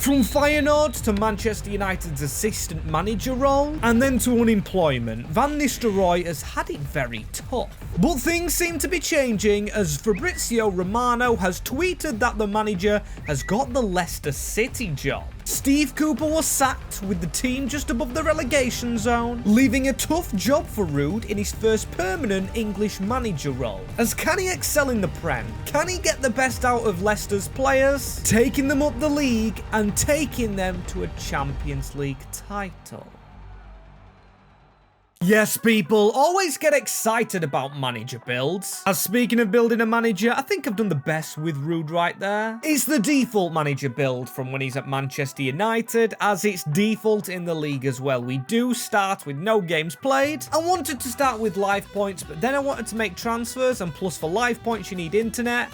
From Feyenoord to Manchester United's assistant manager role, and then to unemployment, Van Nistelrooy has had it very tough. But things seem to be changing as Fabrizio Romano has tweeted that the manager has got the Leicester City job. Steve Cooper was sacked with the team just above the relegation zone, leaving a tough job for Ruud in his first permanent English manager role. As can he excel in the Prem? Can he get the best out of Leicester's players, taking them up the league and taking them to a Champions League title? Yes, people, always get excited about manager builds. As speaking of building a manager, I think I've done the best with Ruud right there. It's the default manager build from when he's at Manchester United, as it's default in the league as well. We do start with no games played. I wanted to start with live points, but then I wanted to make transfers, and plus for live points you need internet,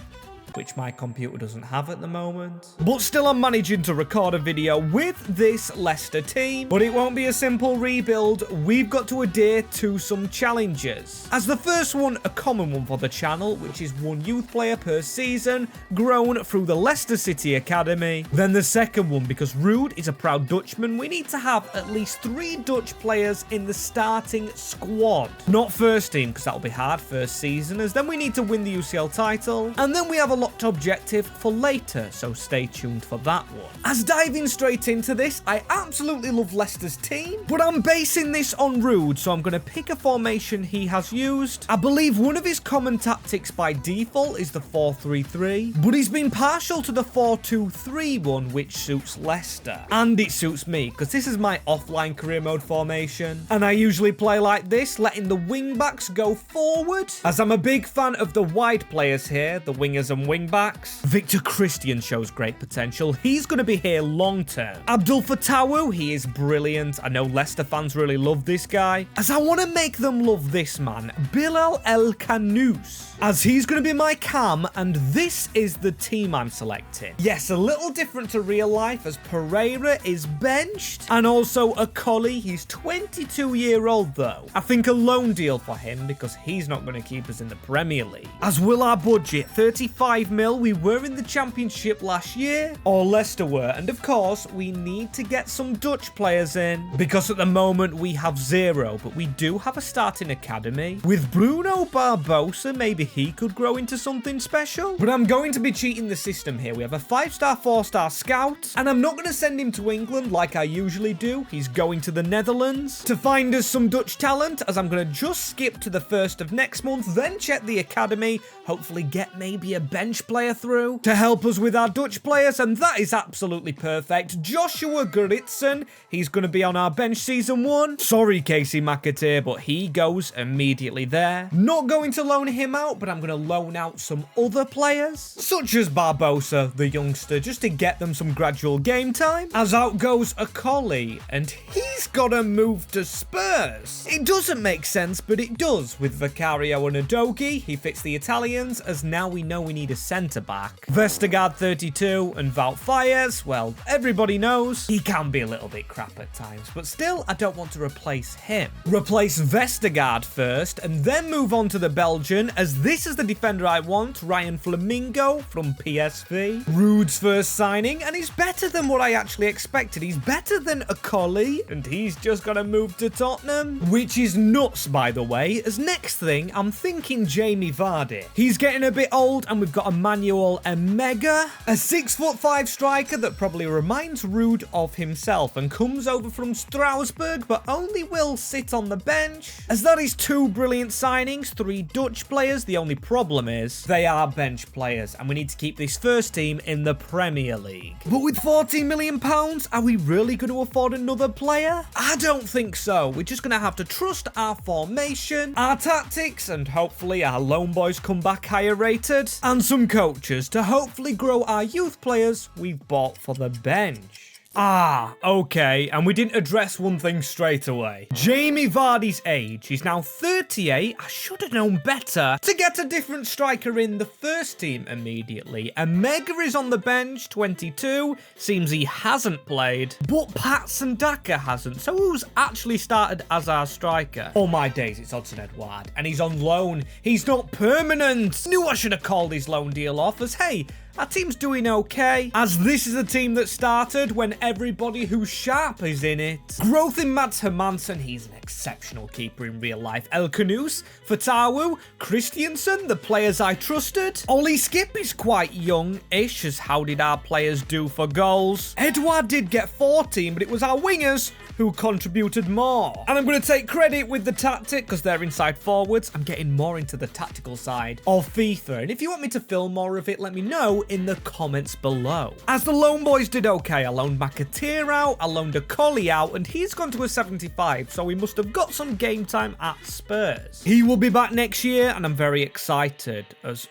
which my computer doesn't have at the moment. But still, I'm managing to record a video with this Leicester team. But it won't be a simple rebuild. We've got to adhere to some challenges. As the first one, a common one for the channel, which is one youth player per season, grown through the Leicester City Academy. Then the second one, because Ruud is a proud Dutchman, we need to have at least 3 Dutch players in the starting squad. Not first team, because that'll be hard first season, as then we need to win the UCL title. And then we have a locked objective for later, so stay tuned for that one. As diving straight into this, I absolutely love Leicester's team, but I'm basing this on Ruud, so I'm going to pick a formation he has used. I believe one of his common tactics by default is the 4-3-3, but he's been partial to the 4-2-3-1, which suits Leicester. And it suits me, because this is my offline career mode formation, and I usually play like this, letting the wing backs go forward, as I'm a big fan of the wide players here, the wingers and wing backs. Victor Christian shows great potential. He's going to be here long term. Abdul Fatawu, he is brilliant. I know Leicester fans really love this guy, as I want to make them love this man, Bilal El Kanous, as he's going to be my cam, and this is the team I'm selecting. Yes, a little different to real life, as Pereira is benched, and also a Collie. He's 22-year-old though. I think a loan deal for him, because he's not going to keep us in the Premier League. As will our budget, 35 mil. We were in the Championship last year, or Leicester were, and of course we need to get some Dutch players in, because at the moment we have 0, but we do have a starting academy. With Bruno Barbosa, maybe he could grow into something special, but I'm going to be cheating the system here. We have a 5-star, 4-star scout, and I'm not going to send him to England like I usually do. He's going to the Netherlands to find us some Dutch talent, as I'm going to just skip to the 1st of next month, then check the academy, hopefully get maybe a bench player through to help us with our Dutch players, and that is absolutely perfect. Joshua Gerritsen, he's going to be on our bench season 1. Sorry, Casey McAteer, but he goes immediately there. Not going to loan him out, but I'm going to loan out some other players, such as Barbosa, the youngster, just to get them some gradual game time. As out goes a Collie, and he's got to move to Spurs. It doesn't make sense, but it does. With Vicario and Udogie, he fits the Italians, as now we know we need a centre-back. Vestergaard 32 and Wout Faes, well, everybody knows he can be a little bit crap at times, but still, I don't want to replace him. Replace Vestergaard first, and then move on to the Belgian, as this is the defender I want, Ryan Flamingo from PSV. Ruud's first signing, and he's better than what I actually expected. He's better than a Collie, and he's just got to move to Tottenham, which is nuts, by the way, as next thing, I'm thinking Jamie Vardy. He's getting a bit old, and we've got Emmanuel Emega, a 6'5" striker that probably reminds Ruud of himself and comes over from Strasbourg, but only will sit on the bench. As that is 2 brilliant signings, 3 Dutch players. The only problem is they are bench players, and we need to keep this first team in the Premier League. But with £14 million, are we really going to afford another player? I don't think so. We're just going to have to trust our formation, our tactics, and hopefully our loan boys come back higher rated, and some coaches to hopefully grow our youth players we've bought for the bench. Ah, okay, and we didn't address one thing straight away. Jamie Vardy's age. He's now 38. I should have known better to get a different striker in the first team immediately. Emega is on the bench, 22. Seems he hasn't played, but Patson Daka hasn't. So who's actually started as our striker? All my days, it's Hudson Edouard, and he's on loan. He's not permanent. Knew I should have called his loan deal off, as hey, our team's doing okay, as this is a team that started when everybody who's sharp is in it. Growth in Mats Hermansson, he's an exceptional keeper in real life. El Kanous, Fatawu, Christiansen, the players I trusted. Ollie Skip is quite young-ish, as how did our players do for goals? Edouard did get 14, but it was our wingers who contributed more. And I'm going to take credit with the tactic because they're inside forwards. I'm getting more into the tactical side of FIFA. And if you want me to film more of it, let me know in the comments below. As the loan boys did okay, I loaned McAteer out, I loaned a Collie out, and he's gone to a 75, so he must have got some game time at Spurs. He will be back next year, and I'm very excited as,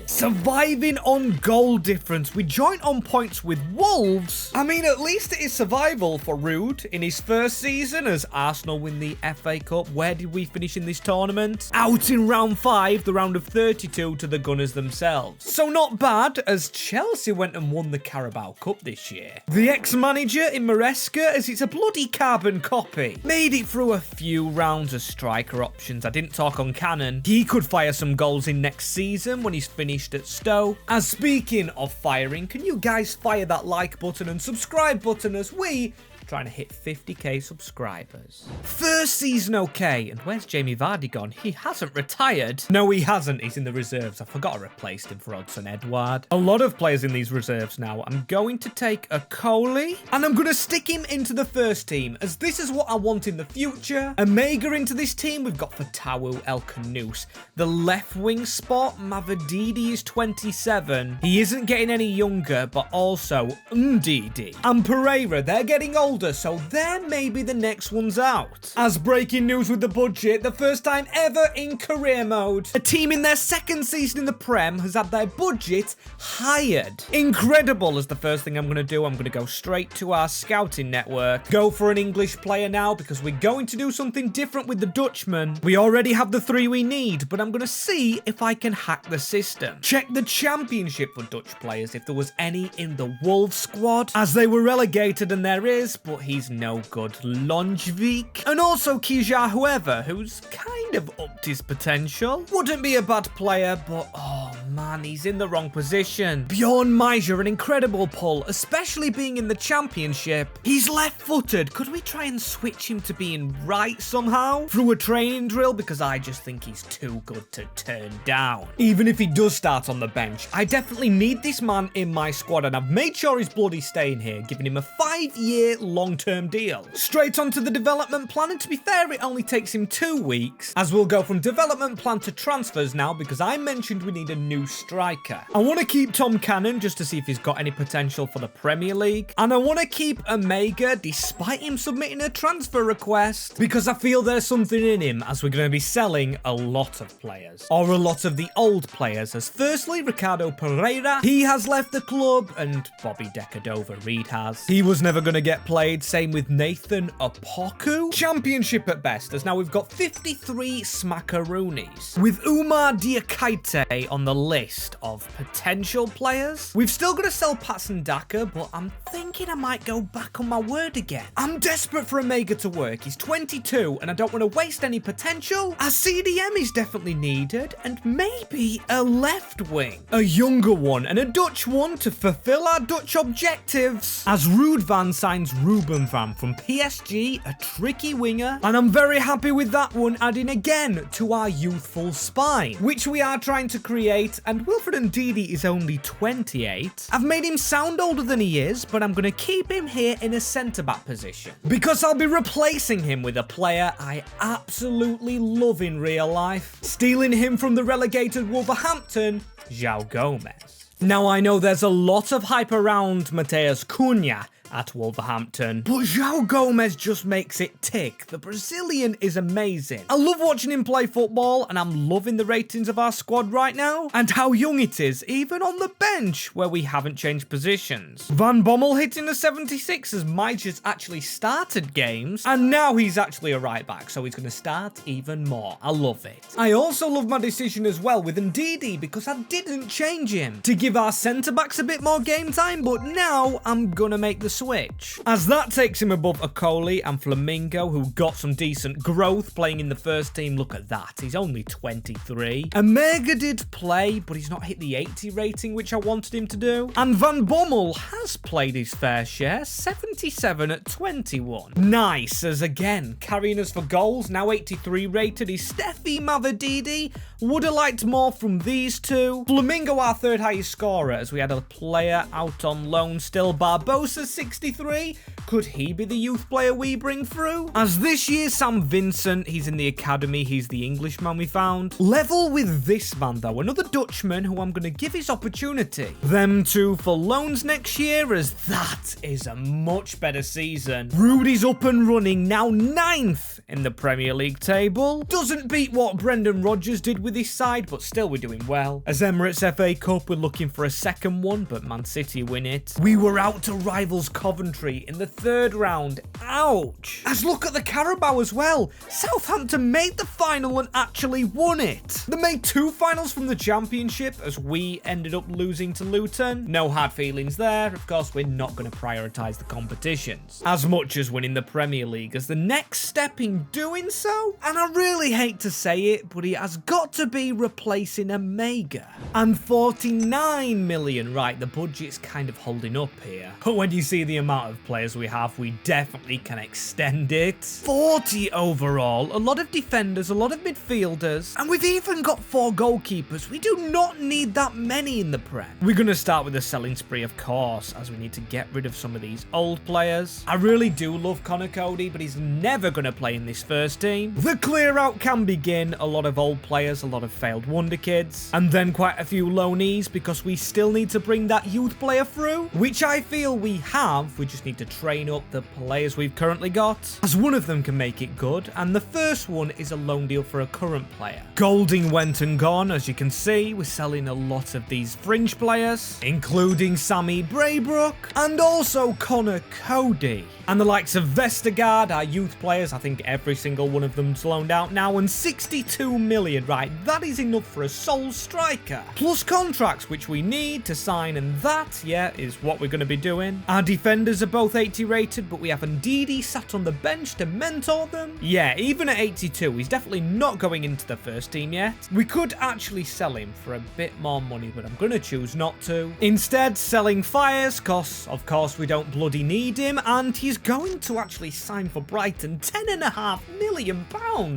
surviving on goal difference. We joint on points with Wolves. I mean, at least it is survival for Ruud in his first season as Arsenal win the FA Cup. Where did we finish in this tournament? Out in round 5, the round of 32 to the Gunners themselves. So not bad, as Chelsea went and won the Carabao Cup this year. The ex-manager in Maresca, as it's a bloody carbon copy, made it through a few rounds of striker options. I didn't talk on Cannon. He could fire some goals in next season when he's finished at Stowe. As speaking of firing, can you guys fire that like button and subscribe button as we trying to hit 50k subscribers. First season okay, and where's Jamie Vardy gone? He hasn't retired. No, he hasn't. He's in the reserves. I forgot I replaced him for Odsonne Edouard. A lot of players in these reserves now. I'm going to take a Coley, and I'm going to stick him into the first team, as this is what I want in the future. Omega into this team. We've got Fatawu, El Kanous. The left wing spot, Mavididi is 27. He isn't getting any younger, but also Ndidi and Pereira, they're getting older, so there may be the next one's out. As breaking news with the budget, the first time ever in career mode, a team in their second season in the Prem has had their budget hired. Incredible. As the first thing I'm going to do, I'm going to go straight to our scouting network, go for an English player now, because we're going to do something different with the Dutchman. We already have the 3 we need, but I'm going to see if I can hack the system. Check the championship for Dutch players if there was any in the Wolves squad, as they were relegated, and there is, but he's no good. Longevik. And also Kija Whoever, who's kind of upped his potential. Wouldn't be a bad player, but oh man, he's in the wrong position. Bjorn Meijer, an incredible pull, especially being in the championship. He's left-footed. Could we try and switch him to being right somehow? Through a training drill, because I just think he's too good to turn down. Even if he does start on the bench, I definitely need this man in my squad, and I've made sure he's bloody staying here, giving him a 5-year long-term deal. Straight onto the development plan, and to be fair, it only takes him 2 weeks, as we'll go from development plan to transfers now, because I mentioned we need a new striker. I want to keep Tom Cannon just to see if he's got any potential for the Premier League, and I want to keep Omega despite him submitting a transfer request, because I feel there's something in him, as we're going to be selling a lot of players, or a lot of the old players, as firstly Ricardo Pereira, he has left the club, and Bobby Decordova-Reid has. He was never going to get played. Same with Nathan Opoku. Championship at best, as now we've got 53 smackaroonies, with Umar Diakite on the list of potential players. We've still got to sell Patson Daka, but I'm thinking I might go back on my word again. I'm desperate for Omega to work. He's 22, and I don't want to waste any potential. A CDM is definitely needed, and maybe a left wing. A younger one, and a Dutch one to fulfill our Dutch objectives. As Ruud Van signs Ruben Van from PSG, a tricky winger, and I'm very happy with that one, adding again to our youthful spine, which we are trying to create, and Wilfred Ndidi is only 28. I've made him sound older than he is, but I'm going to keep him here in a centre-back position, because I'll be replacing him with a player I absolutely love in real life, stealing him from the relegated Wolverhampton, João Gomez. Now, I know there's a lot of hype around Matheus Cunha at Wolverhampton, but João Gomez just makes it tick. The Brazilian is amazing. I love watching him play football, and I'm loving the ratings of our squad right now, and how young it is, even on the bench, where we haven't changed positions. Van Bommel hitting the 76 as Meijer's actually started games, and now he's actually a right back, so he's going to start even more. I love it. I also love my decision as well with Ndidi, because I didn't change him to give our centre-backs a bit more game time, but now I'm going to make the switch, as that takes him above Okoli and Flamingo, who got some decent growth playing in the first team. Look at that, he's only 23. Omega did play, but he's not hit the 80 rating, which I wanted him to do. And Van Bommel has played his fair share, 77 at 21. Nice, as again, carrying us for goals, now 83 rated, is Steffi Mavadidi. Would have liked more from these two. Flamingo, our third highest scorer, as we had a player out on loan still. Barbosa, 63. Could he be the youth player we bring through? As this year, Sam Vincent, he's in the academy, he's the Englishman we found. Level with this man though, another Dutchman who I'm going to give his opportunity. Them two for loans next year, as that is a much better season. Rudy's up and running, now 9th in the Premier League table. Doesn't beat what Brendan Rodgers did with his side, but still we're doing well. As Emirates FA Cup, we're looking for a second one, but Man City win it. We were out to rivals Coventry in the 3rd round. Ouch. As look at the Carabao as well. Southampton made the final and actually won it. They made 2 finals from the Championship, as we ended up losing to Luton. No hard feelings there. Of course, we're not going to prioritise the competitions as much as winning the Premier League as the next step in doing so. And I really hate to say it, but it has got to be replacing Omega. And 49 million, right, the budget's kind of holding up here. But when you see the amount of players we have, we definitely can extend it. 40 overall, a lot of defenders, a lot of midfielders, and we've even got 4 goalkeepers. We do not need that many in the Prem. We're going to start with a selling spree, of course, as we need to get rid of some of these old players. I really do love Connor Cody, but he's never going to play in this first team. The clear out can begin. A lot of old players, a lot of failed wonder kids, and then quite a few loanees, because we still need to bring that youth player through, which I feel we have. We just need to train up the players we've currently got, as one of them can make it good, and the first one is a loan deal for a current player. Golding went and gone. As you can see, we're selling a lot of these fringe players, including Sammy Braybrook and also Connor Cody. And the likes of Vestergaard, our youth players, I think every single one of them's loaned out now, and 62 million, right, that is enough for a sole striker. Plus contracts, which we need to sign, and that, yeah, is what we're going to be doing. Our defenders are both 80 rated, but we have Ndidi sat on the bench to mentor them. Yeah, even at 82, he's definitely not going into the first team yet. We could actually sell him for a bit more money, but I'm going to choose not to. Instead, selling Fires, cause of course we don't bloody need him, and he's going to actually sign for Brighton, £10.5 million.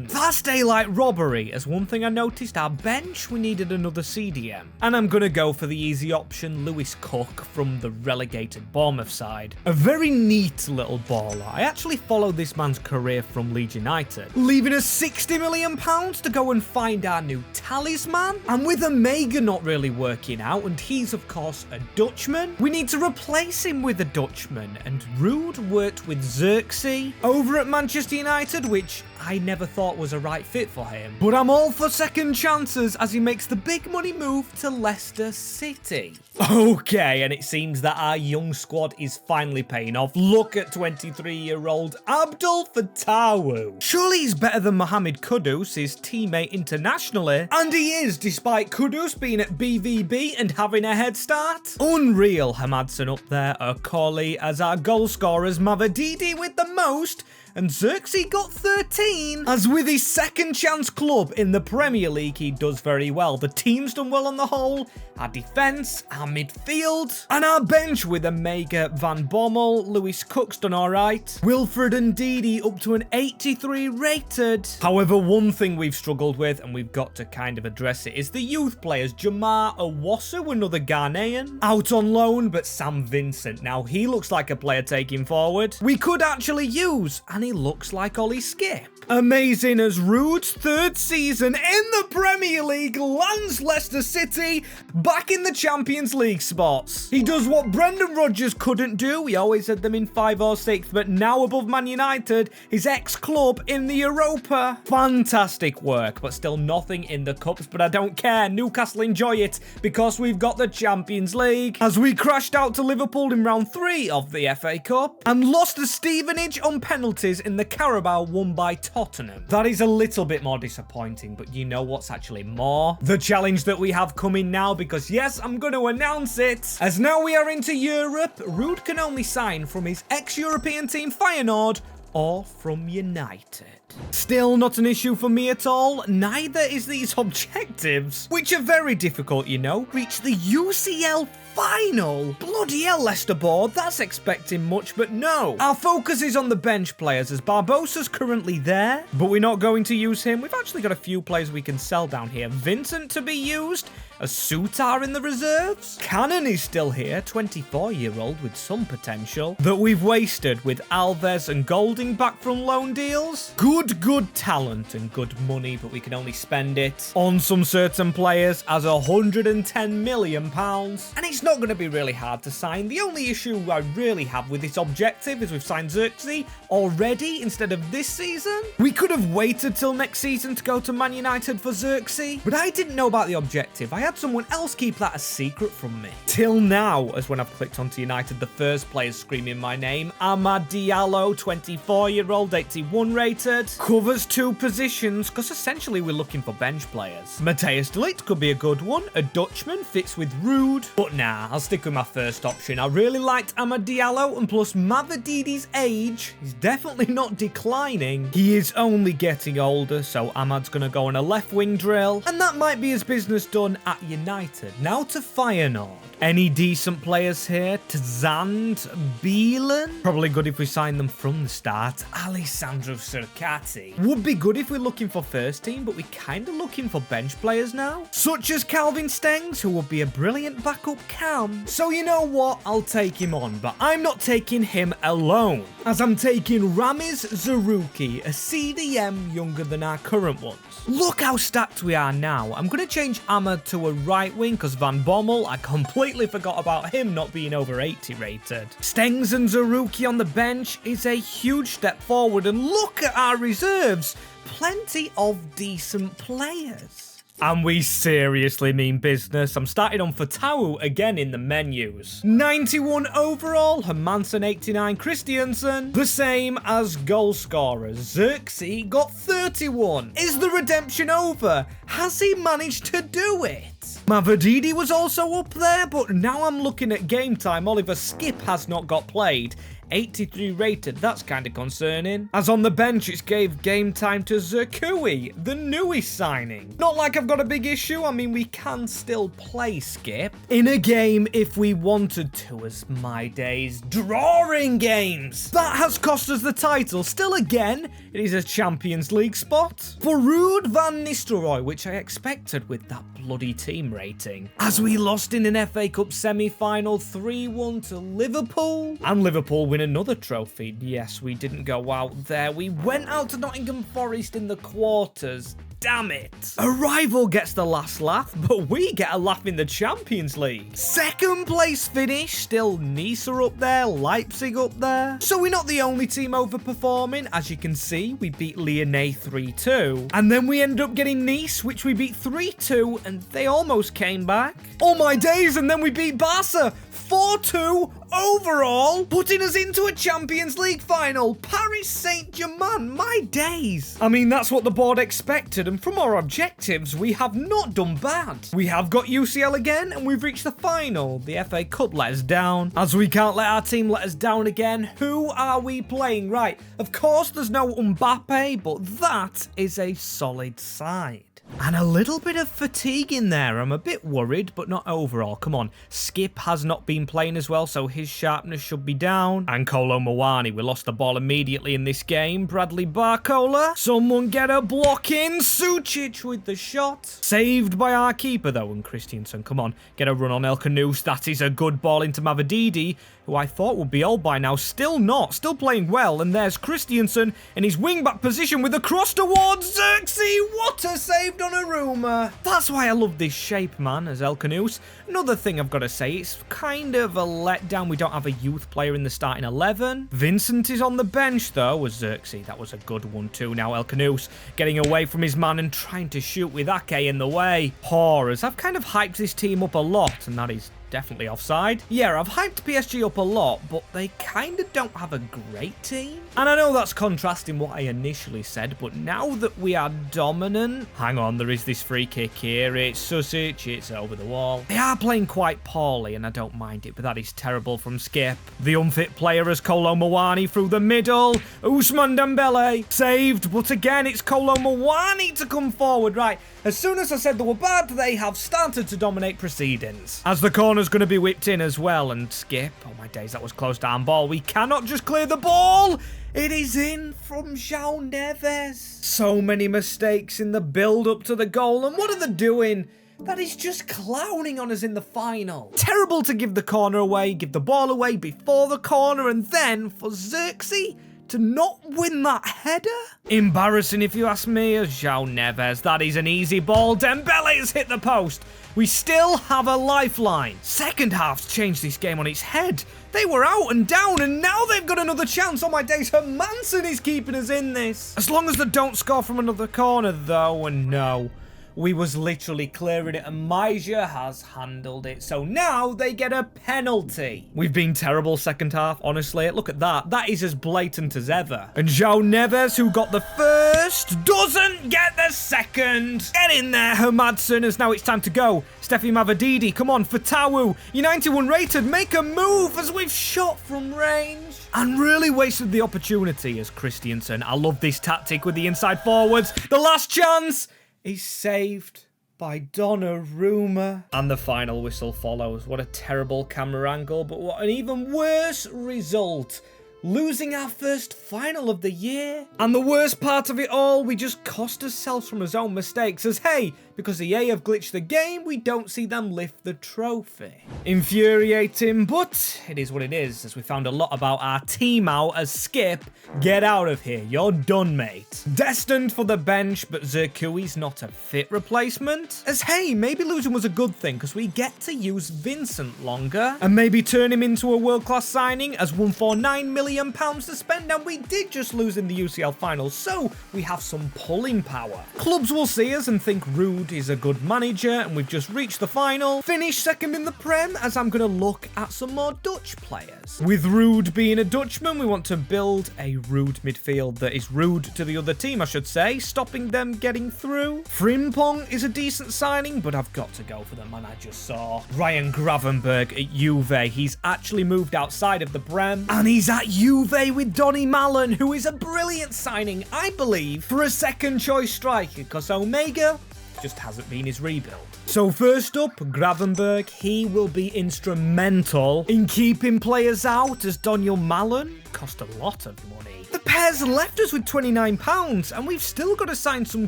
That's daylight robbery, as one thing I noticed, our bench, we needed another CDM. And I'm going to go for the easy option, Lewis Cook from the relegated Bournemouth side. A very neat little baller. I actually followed this man's career from Leeds United, leaving us £60 million to go and find our new talisman. And with Omega not really working out, and he's of course a Dutchman, we need to replace him with a Dutchman, and Ruud worked with Xerxes over at Manchester United, which I never thought was a right fit for him. But I'm all for second chances as he makes the big money move to Leicester City. Okay, and it seems that our young squad is finally paying off. Look at 23-year-old Abdul Fatawu. Surely he's better than Mohamed Kudus, his teammate internationally. And he is, despite Kudus being at BVB and having a head start. Unreal. Hamadson up there, Okoli as our goal scorers, Mavadidi with the most, and Xerxes got 13. As with his second chance club in the Premier League, he does very well. The team's done well on the whole. Our defence, our midfield, and our bench with Omega, Van Bommel, Lewis Cook's done alright. Wilfred and Ndidi up to an 83 rated. However, one thing we've struggled with, and we've got to kind of address it, is the youth players. Jamar Owasu, another Ghanaian, out on loan, but Sam Vincent, now he looks like a player taking forward we could actually use, and he looks like Ollie Skip. Amazing as Ruud's third season in the Premier League lands Leicester City back in the Champions League spots. He does what Brendan Rodgers couldn't do. We always had them in 5th or 6th, but now above Man United, his ex-club in the Europa. Fantastic work, but still nothing in the Cups, but I don't care. Newcastle enjoy it because we've got the Champions League. As we crashed out to Liverpool in round 3 of the FA Cup and lost to Stevenage on penalties places in the Carabao won by Tottenham. That is a little bit more disappointing, but you know what's actually more? The challenge that we have coming now, because yes, I'm going to announce it. As now we are into Europe, Ruud can only sign from his ex-European team Feyenoord or from United. Still not an issue for me at all, neither is these objectives, which are very difficult, you know. Reach the UCL final. Bloody hell, Leicester board, that's expecting much, but no. Our focus is on the bench players, as Barbosa's currently there, but we're not going to use him. We've actually got a few players we can sell down here. Vincent to be used, a Sutar in the reserves. Cannon is still here, 24-year-old with some potential, that we've wasted with Alves and Golding back from loan deals. Good talent and good money, but we can only spend it on some certain players as £110 million. And it's not going to be really hard to sign. The only issue I really have with this objective is we've signed Xerxes already instead of this season. We could have waited till next season to go to Man United for Xerxes, but I didn't know about the objective. I had someone else keep that a secret from me. Till now, as when I've clicked onto United, the first player screaming my name, Amad Diallo, 24-year-old, 81 rated, covers 2 positions, because essentially we're looking for bench players. Mateus de Ligt could be a good one. A Dutchman fits with Ruud, but nah, I'll stick with my first option. I really liked Amad Diallo, and plus Mavadidi's age is definitely not declining. He is only getting older, so Amad's going to go on a left wing drill, and that might be his business done at United. Now to Feyenoord. Any decent players here? Tzand, Bielan. Probably good if we sign them from the start. Alessandro Cercati. Would be good if we're looking for first team, but we're kind of looking for bench players now. Such as Calvin Stengs, who would be a brilliant backup cam. So you know what? I'll take him on, but I'm not taking him alone, as I'm taking Ramiz Zarouki, a CDM younger than our current ones. Look how stacked we are now. I'm going to change Ahmad to a right wing because Van Bommel, I completely forgot about him not being over 80 rated. Stengs and Zarouki on the bench is a huge step forward, and look at our reserves. Plenty of decent players. And we seriously mean business. I'm starting on Fatau again in the menus. 91 overall, Hermansen 89, Christiansen, the same as goal scorers. Xerxes got 31. Is the redemption over? Has he managed to do it? Mavadidi was also up there, but now I'm looking at game time. Oliver Skip has not got played. 83 rated, that's kind of concerning. As on the bench, it's gave game time to Zerkui, the newest signing. Not like I've got a big issue. I mean, we can still play Skip in a game if we wanted to, as my days drawing games. That has cost us the title. Still, again, it is a Champions League spot for Ruud Van Nistelrooy, which I expected with that bloody team rating. As we lost in an FA Cup semi-final 3-1 to Liverpool, and Liverpool win another trophy. Yes, we didn't go out there. We went out to Nottingham Forest in the quarters. Damn it. A rival gets the last laugh, but we get a laugh in the Champions League. Second place finish, still Nice are up there, Leipzig up there. So we're not the only team overperforming. As you can see, we beat Lyonnais 3-2. And then we end up getting Nice, which we beat 3-2, and they almost came back. Oh my days, and then we beat Barca 4-2 overall, putting us into a Champions League final. Paris Saint-Germain, my days. I mean, that's what the board expected, and from our objectives, we have not done bad. We have got UCL again, and we've reached the final. The FA Cup let us down. As we can't let our team let us down again, who are we playing? Right, of course there's no Mbappe, but that is a solid side. And a little bit of fatigue in there. I'm a bit worried, but not overall. Come on. Skip has not been playing as well, so his sharpness should be down. And Kolo Muani, we lost the ball immediately in this game. Bradley Barcola. Someone get a block in. Sucic with the shot. Saved by our keeper, though, and Christiansen. Come on. Get a run on El Canoes. That is a good ball into Mavadidi, who I thought would be old by now. Still not. Still playing well. And there's Christiansen in his wing-back position with a cross towards Xerxes. What a save on a rumour. That's why I love this shape, man, as El Canoes. Another thing I've got to say, it's kind of a letdown. We don't have a youth player in the starting 11. Vincent is on the bench, though, as Xerxes. That was a good one, too. Now El Canoes getting away from his man and trying to shoot with Ake in the way. Poor, as I've kind of hyped this team up a lot, and that is definitely offside. Yeah, I've hyped PSG up a lot, but they kind of don't have a great team. And I know that's contrasting what I initially said, but now that we are dominant... Hang on, there is this free kick here. It's Susic, it's over the wall. They are playing quite poorly, and I don't mind it, but that is terrible from Skip. The unfit player is Kolo Muani through the middle. Ousmane Dembele saved, but again, it's Kolo Muani to come forward. Right, as soon as I said they were bad, they have started to dominate proceedings. As the corner's going to be whipped in as well, and Skip, oh my days, that was close down ball. We cannot just clear the ball. It is in from João Neves. So many mistakes in the build-up to the goal, and what are they doing? That is just clowning on us in the final. Terrible to give the corner away, give the ball away before the corner, and then for Xerxes to not win that header? Embarrassing if you ask me, as João Neves. That is an easy ball. Dembele has hit the post. We still have a lifeline. Second half's changed this game on its head. They were out and down, and now they've got another chance. Oh my days, Hermansen is keeping us in this. As long as they don't score from another corner, though, and no. We was literally clearing it, and Maguire has handled it. So now they get a penalty. We've been terrible second half, honestly. Look at that. That is as blatant as ever. And João Neves, who got the first, doesn't get the second. Get in there, Hermansen, as now it's time to go. Steffi Mavadidi, come on, Fatawu. You're 91 rated. Make a move as we've shot from range. And really wasted the opportunity as Christiansen. I love this tactic with the inside forwards. The last chance is saved by Donnarumma. And the final whistle follows. What a terrible camera angle, but what an even worse result. Losing our first final of the year. And the worst part of it all, we just cost ourselves from our own mistakes. As hey, because EA have glitched the game, we don't see them lift the trophy. Infuriating, but it is what it is, as we found a lot about our team out as Skip. Get out of here, you're done, mate. Destined for the bench, but Zerkui's not a fit replacement. As hey, maybe losing was a good thing, because we get to use Vincent longer, and maybe turn him into a world-class signing, as 149 million pounds to spend, and we did just lose in the UCL final, so we have some pulling power. Clubs will see us and think Ruud is a good manager, and we've just reached the final. Finished second in the Prem, as I'm going to look at some more Dutch players. With Ruud being a Dutchman, we want to build a Ruud midfield that is rude to the other team, I should say, stopping them getting through. Frimpong is a decent signing, but I've got to go for the man I just saw. Ryan Gravenberg at Juve. He's actually moved outside of the Prem, and he's at Juve with Donny Malen, who is a brilliant signing, I believe, for a second choice striker, because Omega just hasn't been his rebuild. So first up, Gravenberg. He will be instrumental in keeping players out, as Daniel Malen cost a lot of money. The pair's left us with £29, and we've still got to sign some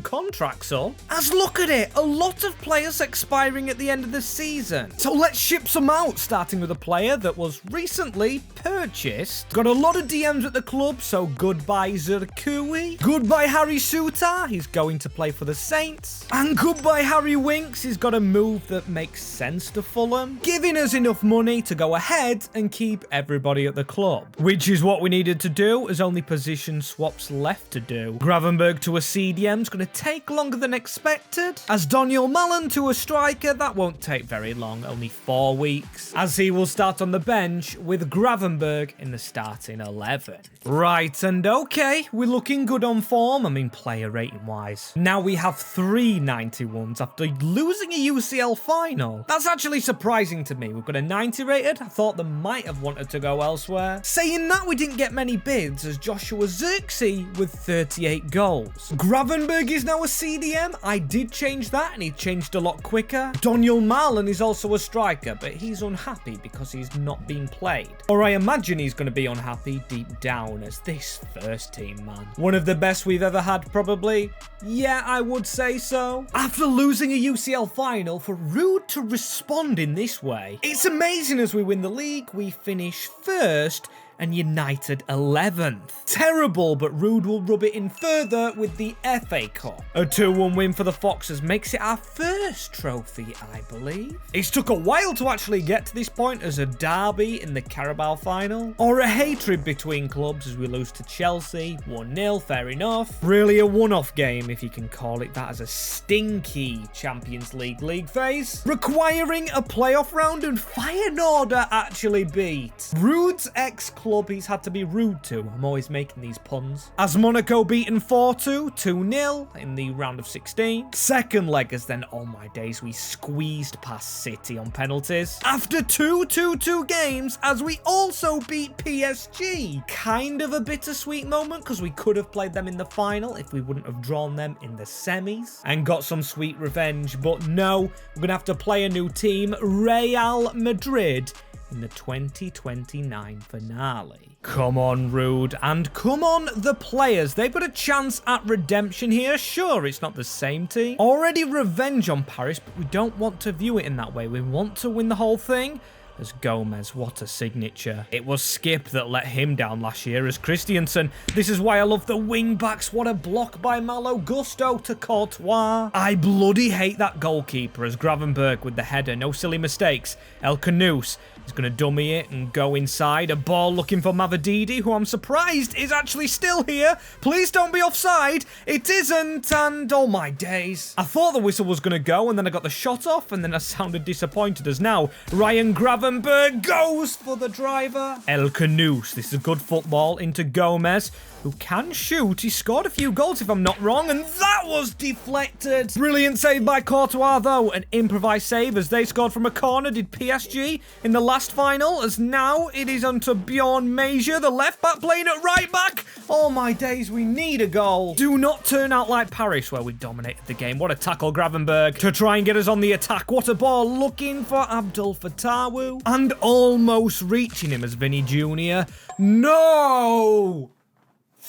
contracts up. As look at it, a lot of players expiring at the end of the season. So let's ship some out, starting with a player that was recently purchased. Got a lot of DMs at the club, so goodbye Zerkui. Goodbye Harry Suter, he's going to play for the Saints. And goodbye Harry Winks, he's got a move that makes sense to Fulham, giving us enough money to go ahead and keep everybody at the club. Which is what we needed to do, as only position swaps left to do. Gravenberg to a CDM is going to take longer than expected. As Daniel Malen to a striker, that won't take very long, only 4 weeks. As he will start on the bench with Gravenberg in the starting 11. Right, and okay, we're looking good on form, I mean player rating wise. Now we have 3 91s after losing a UCL final. That's actually surprising to me. We've got a 90 rated. I thought they might have wanted to go elsewhere. Saying that, we didn't get many bids, as Joshua Zirkzee with 38 goals. Gravenberg is now a CDM. I did change that, and he changed a lot quicker. Daniel Malen is also a striker, but he's unhappy because he's not being played. Or I imagine he's going to be unhappy deep down, as this first team, man. One of the best we've ever had, probably. Yeah, I would say so. After losing a UCL final, for Ruud to respond in this way, it's amazing. As we win the league, we finish first, and United 11th. Terrible, but Ruud will rub it in further with the FA Cup. A 2-1 win for the Foxes makes it our first trophy, I believe. It's took a while to actually get to this point, as a derby in the Carabao final, or a hatred between clubs as we lose to Chelsea, 1-0, fair enough. Really a one-off game, if you can call it that, as a stinky Champions League phase, requiring a playoff round, and Feyenoord actually beat Ruud's ex-club he's had to be rude to. I'm always making these puns. As Monaco beaten 4-2, 2-0 in the round of 16. Second leg, as then, oh my days, we squeezed past City on penalties. After 2-2-2 games, as we also beat PSG. Kind of a bittersweet moment, because we could have played them in the final if we wouldn't have drawn them in the semis and got some sweet revenge, but no, we're going to have to play a new team, Real Madrid, in the 2029 finale. Come on, Ruud, and come on, the players. They've got a chance at redemption here. Sure, it's not the same team. Already revenge on Paris, but we don't want to view it in that way. We want to win the whole thing. As Gomez, what a signature. It was Skip that let him down last year as Christiansen. This is why I love the wing-backs. What a block by Malo Gusto to Courtois. I bloody hate that goalkeeper as Gravenberg with the header. No silly mistakes. El Canouse is going to dummy it and go inside. A ball looking for Mavididi, who I'm surprised is actually still here. Please don't be offside. It isn't, and oh my days. I thought the whistle was going to go, and then I got the shot off, and then I sounded disappointed as now Ryan Gravenberg goes for the driver. El Canouse, this is good football into Gomez, who can shoot. He scored a few goals if I'm not wrong, and that was deflected. Brilliant save by Courtois though, an improvised save as they scored from a corner, did PSG in the last final, as now it is onto Bjorn Major, the left back playing at right back. Oh my days, we need a goal. Do not turn out like Paris where we dominated the game. What a tackle, Gravenberg, to try and get us on the attack. What a ball, looking for Abdul Fatawu and almost reaching him as Vini Jr. No!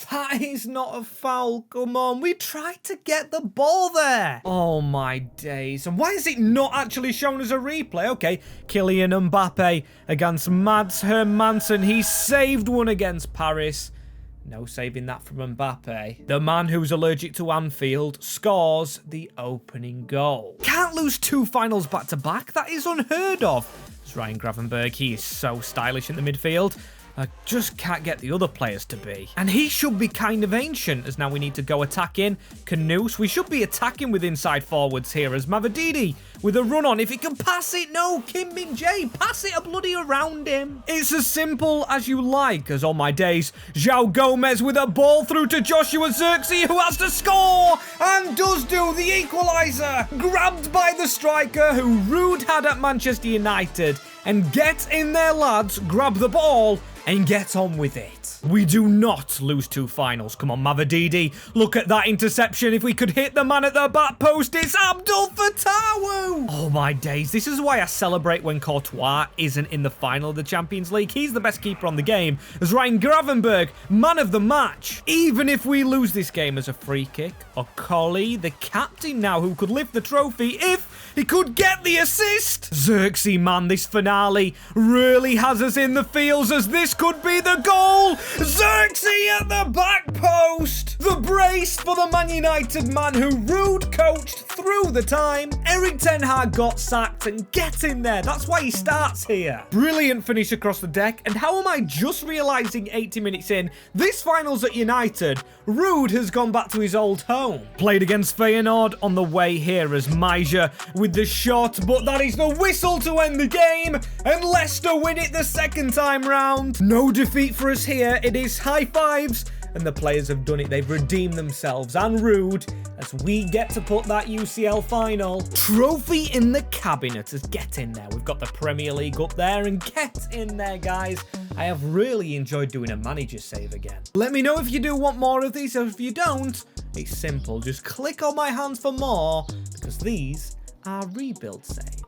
That is not a foul. Come on. We tried to get the ball there. Oh, my days. And why is it not actually shown as a replay? Okay, Kylian Mbappe against Mads Hermansen. He saved one against Paris. No saving that from Mbappe. The man who's allergic to Anfield scores the opening goal. Can't lose two finals back-to-back. That is unheard of. It's Ryan Gravenberg. He is so stylish in the midfield. I just can't get the other players to be. And he should be kind of ancient, as now we need to go attacking. Canouse, we should be attacking with inside forwards here as Mavididi with a run on. If he can pass it, no, Kim Min-jae, pass it a bloody around him. It's as simple as you like, as on my days, João Gomez with a ball through to Joshua Zirkzee, who has to score and does do the equaliser. Grabbed by the striker who Ruud had at Manchester United. And get in there, lads, grab the ball and get on with it. We do not lose two finals. Come on, Mavididi. Look at that interception. If we could hit the man at the back post, it's Abdul Fatawu. Oh, my days. This is why I celebrate when Courtois isn't in the final of the Champions League. He's the best keeper on the game. As Ryan Gravenberg, man of the match. Even if we lose this game as a free kick, Okoli, the captain now, who could lift the trophy if he could get the assist. Zirkzee, man, this finale really has us in the feels, as this could be the goal. Zirkzee at the back post. The brace for the Man United man who Ruud coached through the time. Erik ten Hag got sacked, and get in there. That's why he starts here. Brilliant finish across the deck. And how am I just realising 80 minutes in, this final's at United, Ruud has gone back to his old home. Played against Feyenoord on the way here as Major with the shot, but that is the whistle to end the game, and Leicester win it the second time round. No defeat for us here. It is high fives, and the players have done it. They've redeemed themselves and Ruud, as we get to put that UCL final trophy in the cabinet. As get in there. We've got the Premier League up there, and get in there, guys. I have really enjoyed doing a manager save again. Let me know if you do want more of these, or if you don't, it's simple. Just click on my hands for more, because these are rebuild saves.